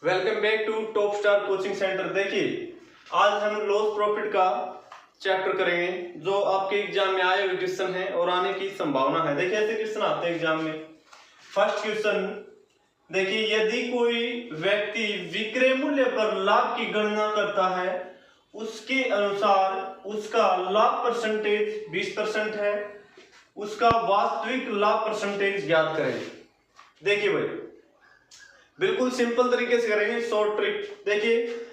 Welcome back to top star coaching centre. देखिए आज हम लॉस प्रॉफिट का चैप्टर करेंगे जो आपके एग्जाम में आए हुए क्वेश्चन है और आने की संभावना है। देखिए ऐसे क्वेश्चन आते हैं एग्जाम में। फर्स्ट क्वेश्चन देखिए, यदि कोई व्यक्ति विक्रय मूल्य पर लाभ की गणना करता है उसके अनुसार उसका लाभ परसेंटेज 20% है, उसका वास्तविक लाभ परसेंटेज ज्ञात करें। देखिए भाई बिल्कुल सिंपल तरीके से करेंगे, शॉर्ट ट्रिक। देखिए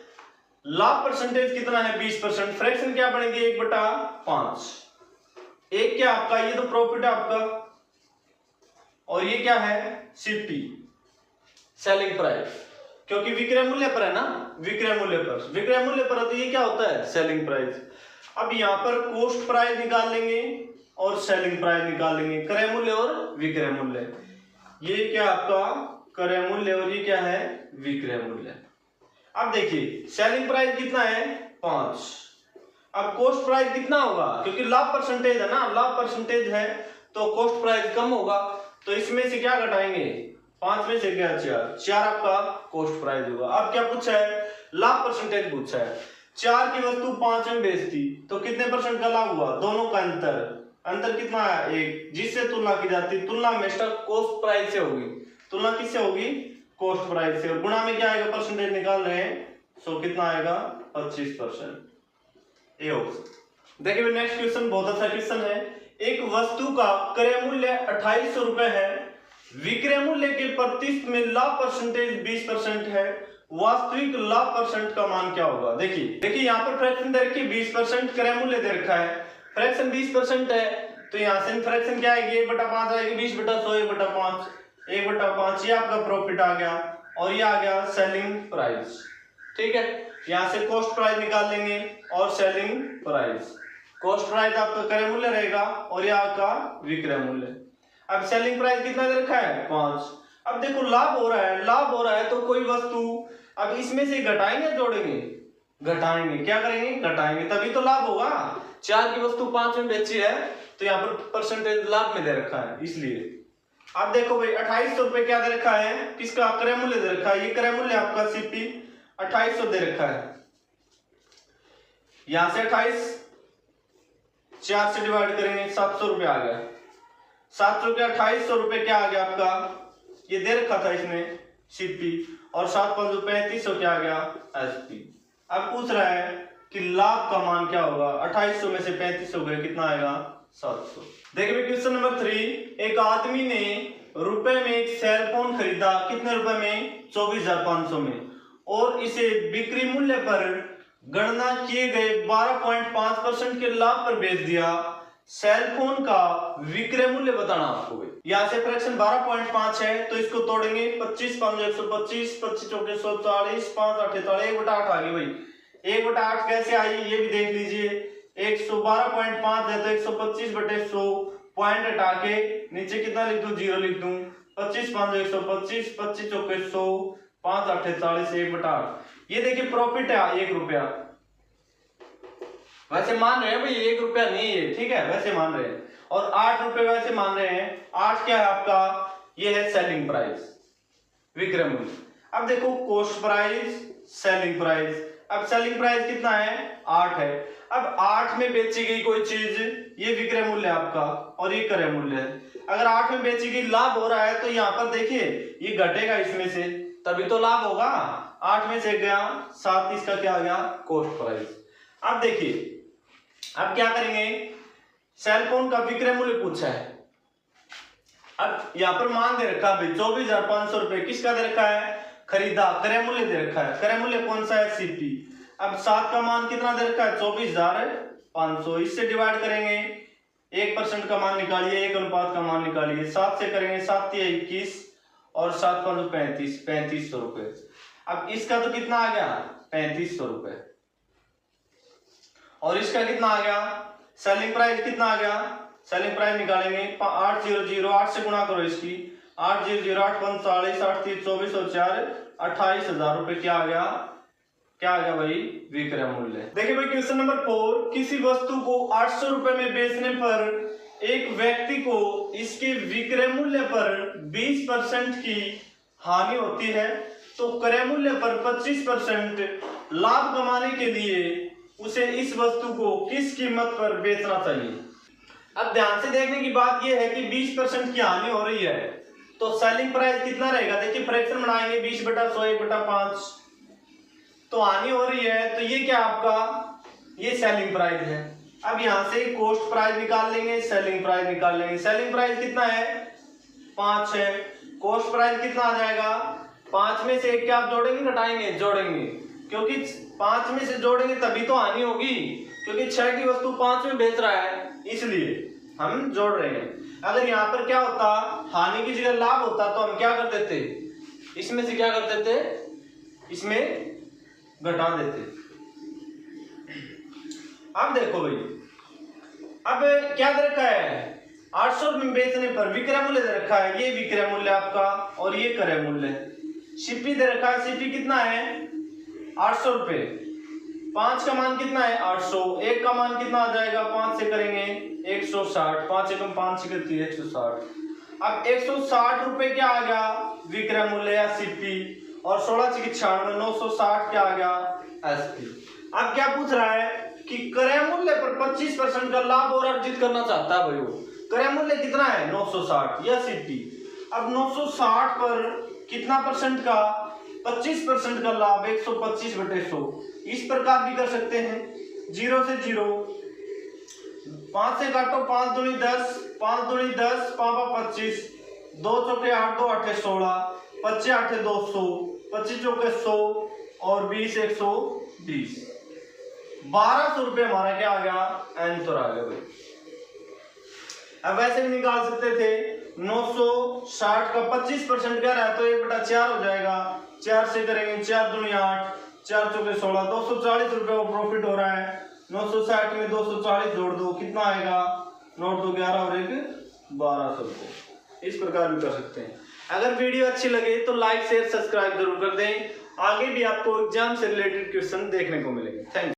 लाभ परसेंटेज कितना है 20%, फ्रैक्शन क्या बनेगी 1/5। एक क्या आपका, ये तो प्रॉफिट है आपका, और ये क्या है सीपी सेलिंग प्राइस, क्योंकि विक्रय मूल्य पर है ना, विक्रय मूल्य पर है तो ये क्या होता है सेलिंग प्राइस। अब यहां पर कॉस्ट प्राइस निकाल लेंगे और सेलिंग प्राइस निकाल लेंगे, क्रय मूल्य और विक्रय मूल्य। ये क्या आपका क्रय मूल्य और ये क्या है विक्रय मूल्य। अब देखिए सेलिंग प्राइस कितना है 5। अब कॉस्ट प्राइस कितना होगा, क्योंकि लाभ परसेंटेज है ना, लाभ परसेंटेज है तो कॉस्ट प्राइस कम होगा, तो इसमें से क्या घटाएंगे 5 में से क्या 4 आपका कॉस्ट प्राइस होगा। अब क्या पूछा है, लाभ परसेंटेज पूछा है। 4 की वस्तु 5 में बेचती तो कितने परसेंट का लाभ हुआ, दोनों का अंतर कितना है 1, जिससे तुलना की जाती, तुलना हमेशा कॉस्ट प्राइस से होगी, तुलना किससे होगी कॉस्ट प्राइस से, और गुणा में क्या आएगा परसेंटेज निकाल रहे हैं, सो कितना आएगा 25%। ये ऑप्शन। देखिए नेक्स्ट क्वेश्चन बहुत अच्छा क्वेश्चन है। एक वस्तु का क्रय मूल्य 2800 रुपए है, विक्रय मूल्य के प्रतिशत में लाभ परसेंटेज 20% है, वास्तविक लाभ परसेंट का मान क्या होगा। देखिए यहाँ पर फ्रैक्शन दे रखी 20%, क्रय मूल्य दे रखा है, फ्रैक्शन 20% है तो यहाँ से फ्रैक्शन क्या आएगी 1/5 आएगी, 20/100 1/5, 1/5 ये आपका प्रॉफिट आ गया, और ये आ गया सेलिंग प्राइस। ठीक है, यहाँ से कॉस्ट प्राइस निकाल लेंगे और सेलिंग प्राइस। कॉस्ट प्राइस आपका क्रय मूल्य रहेगा और ये आपका विक्रय मूल्य। अब सेलिंग प्राइस कितना दे रखा है 5। अब देखो लाभ हो रहा है तो कोई वस्तु, अब इसमें से घटाएंगे जोड़ेंगे, घटाएंगे, क्या करेंगे घटाएंगे, तभी तो लाभ होगा। 4 की वस्तु 5 में बेची है तो यहाँ पर परसेंटेज लाभ में दे रखा है इसलिए। अब देखो भाई 2800 रुपए क्या दे रखा है, किसका क्रय मूल्य दे रखा है, ये क्रय मूल्य आपका सीपी 2800 दे रखा है। यहां से 28 4 से डिवाइड करेंगे 700 रुपए आ गया, 700 के 2800 रुपए क्या आ गया आपका, ये दे रखा था इसमें सीपी, और 7 5 3500 क्या आ गया एसपी। अब पूछ रहा है कि लाभ का मान क्या होगा, 2800 में से 3500 गए कितना आएगा 700। देखिए क्वेश्चन नंबर 3, एक आदमी ने रुपए में एक सेल फोन खरीदा, कितने रुपए में 24,500 में, और इसे बिक्री मूल्य पर गणना किए गए 12.5% के लाभ पर बेच दिया। सेल फोन का विक्रय मूल्य बताना आपको। यहाँ से फ्रैक्शन 12.5 है तो इसको तोड़ेंगे, 25 5 125, 25 चौके 140, 5 8 43, 1/8 आ गई भाई। 1/8 कैसे आई ये भी देख लीजिए, 112.5 है तो 125/100, पॉइंट हटा के नीचे कितना लिख दूं 0 लिख दूं, 25 5 125, 25 चौके 100, 5 8 40, 1/8। ये देखिए प्रॉफिट है 1 रुपया, वैसे मान रहे हैं भाई 1 रुपया नहीं है, ठीक है वैसे मान रहे हैं, और 8 रुपए वैसे मान रहे हैं। 8 क्या है आपका, ये है सेलिंग प्राइस विक्रय मूल्य। अब देखो कॉस्ट प्राइस सेलिंग प्राइस, अब सेलिंग प्राइस कितना है 8 है। अब 8 में बेची गई कोई चीज, ये विक्रय मूल्य आपका और ये क्रय मूल्य है। अगर 8 में बेची गई लाभ हो रहा है तो यहाँ पर देखिए ये घटेगा इसमें से, तभी तो लाभ होगा। 8 में से गया 7, इसका क्या आ गया कॉस्ट प्राइस। अब देखिए अब क्या करेंगे, सेल फोन का विक्रय मूल्य पूछा है, अब यहाँ पर मान दे रखा है 24,500 रुपए, किसका दे रखा है खरीदा, क्रय मूल्य दे रखा है, क्रय मूल्य कौन सा है सीपी। अब 7 का मान कितना दे रखा है 24,500, इससे डिवाइड करेंगे 1% का मान निकालिए, 1 अनुपात का मान निकालिए, 7 से करेंगे 7 3 21 और 7 5 35, 3500 रुपए। अब इसका तो कितना आ गया 3500 रुपए, और इसका कितना आ गया सेलिंग प्राइस कितना आ गया, सेलिंग प्राइस निकालेंगे 800, 8 से गुणा करो इसकी, 800 8 5 40, 8 3 24 और 4 28,000 रुपए क्या आ गया भाई विक्रय मूल्य। देखिए भाई क्वेश्चन नंबर 4, किसी वस्तु को 800 रुपए में बेचने पर एक व्यक्ति को इसके विक्रय मूल्य पर 20% की हानि होती है तो क्रय मूल्य पर 25% लाभ कमाने के लिए उसे इस वस्तु को किस कीमत पर बेचना चाहिए। अब ध्यान से देखने की बात यह है कि 20% की हानि हो रही है, तो सेलिंग प्राइस कितना रहेगा। देखिए फ्रैक्शन बनाएंगे 20/100 1/5, तो हानि हो रही है, तो ये क्या आपका ये सेलिंग प्राइस है। अब यहां से कॉस्ट प्राइस निकाल लेंगे, सेलिंग प्राइस निकाल लेंगे। सेलिंग प्राइस कितना है 5 है, कॉस्ट प्राइस कितना आ जाएगा 5 में से 1 क्या आप जोड़ेंगे घटाएंगे, जोड़ेंगे, क्योंकि 5 में से जोड़ेंगे तभी तो हानि होगी, क्योंकि 6 की वस्तु 5 में बेच रहा है, इसलिए हम जोड़ रहे हैं। अगर यहाँ पर क्या होता हानि की जगह लाभ होता तो हम क्या कर देते, इसमें से क्या कर देते, इसमें घटा देते। अब देखो भाई, अब क्या दे रखा है 800 रुपये में बेचने पर विक्रय मूल्य दे रखा है, ये विक्रय मूल्य आपका और ये क्रय मूल्य। सीपी दे रखा है, सीपी कितना है 800 रुपये, 5 का मान कितना है 800, 1 का मान कितना आ जाएगा 5 से करेंगे 160, 5 एकम 5 से करती है 160। अब 160 रुपये क्या आ गया विक्रय मूल्य या सीपी, और 16 से 96 960 क्या आ गया एसपी। अब क्या पूछ रहा है कि क्रय मूल्य पर 25% का लाभ और अर्जित करना चाहता है भाई, वो क्रय मूल्य कितना है 960 या सीपी। अब 960 पर कितना परसेंट का 25% का लाभ 125/100, इस प्रकार भी कर सकते हैं। 0 से 0, 5 से काटो 5 दूनी 10, 5 दूनी 10, 5 25, 2 चौके 8, 2 8 16, 25 8 200, 25 चौके 100 और 20 120, 1200 रुपये हमारा क्या आ गया आंसर आ गया भाई। अब वैसे भी निकाल सकते थे 960 का 25% क्या रहा है तो 1/4 हो जाएगा, 4 से करेंगे 4 दूनी 8, 4 चौके 16, 240 रुपये का प्रॉफिट हो रहा है। 960 में 240 जोड़ दो कितना आएगा, नोट 2 11 और 1 1200 रुपये। इस प्रकार भी कर सकते हैं। अगर वीडियो अच्छी लगे तो लाइक शेयर सब्सक्राइब जरूर कर दें, आगे भी आपको एग्जाम से रिलेटेड क्वेश्चन देखने को मिलेंगे। Thank you.